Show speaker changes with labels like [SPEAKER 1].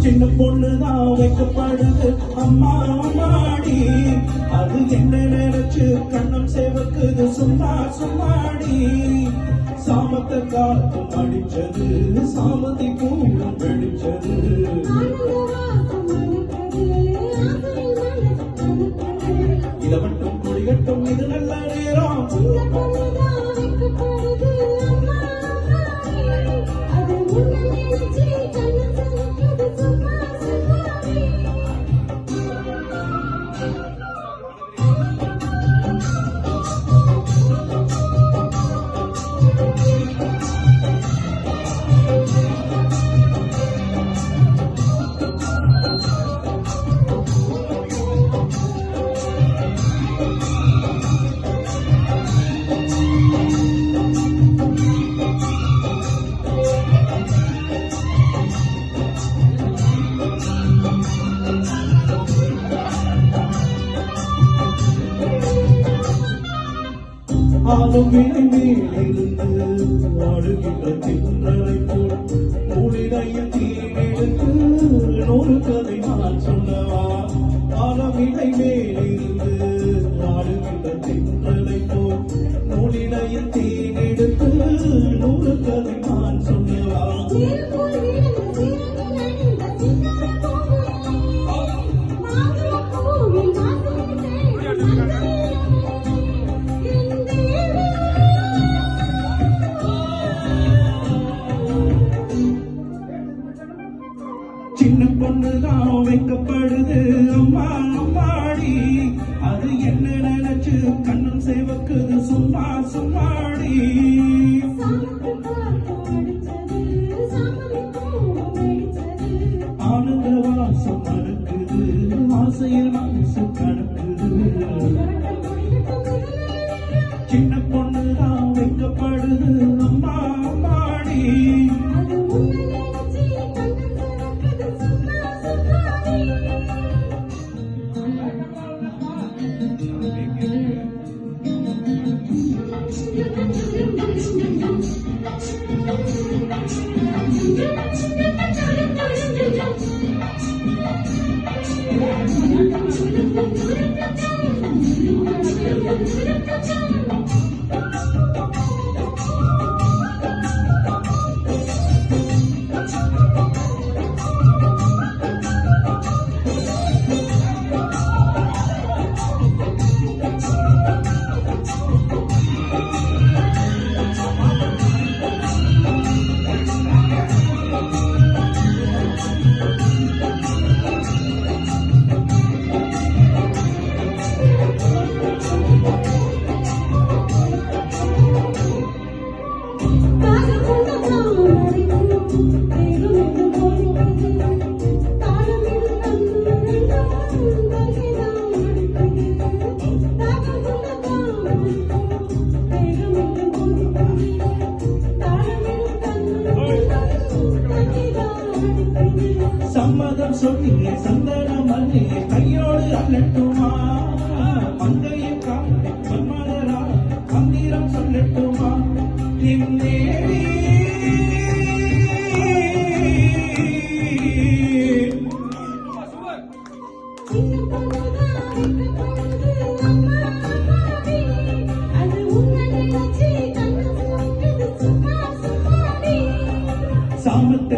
[SPEAKER 1] சின்ன பொண்ணுதான் வைக்கப்படுது அம்மா அம்மாடி, அது என்ன நினைச்சு கண்ணம் சேவக்குது சும்மா சும்மாடி. சாமத்தை காத்து அடிச்சது சாமதி பூரம் வெடிச்சது, இத மட்டும் குடிகட்டும் இது நல்ல நேரம். ஆளும் வினை மேலிருந்து ஆடுகின்ற திங்களை போல் மூலிடையில் தீனெடுத்து நூறு கதை நான் சொல்லவா. ஆளும் வினை மேலிருந்து ஆடுகின்ற திங்களை போல் மூலிடையில் தீனெடுத்து நூறு கதை நான் சொல்லவா. சின்ன பொண்ணுதான் வைக்கப்படுது அம்மா அம்மாடி, அது என்ன நினைச்சு கண்ணம் சேவக்குது சும்மா சும்மாடி. ஆனந்த வாசம் மறக்குது ஆசையில் மனசு கணக்குது. சின்ன பொண்ணுதான் வைக்கப்படுது அம்மா அம்மாடி, சம்மதம் சொன்னீங்க சந்தன மல்லிகை கையோடு அல்லட்டுமா. மங்கையின் காந்தி மன்மதரா மந்திரம் சொல்லட்டுமா. இந்நேரி சாமத்தை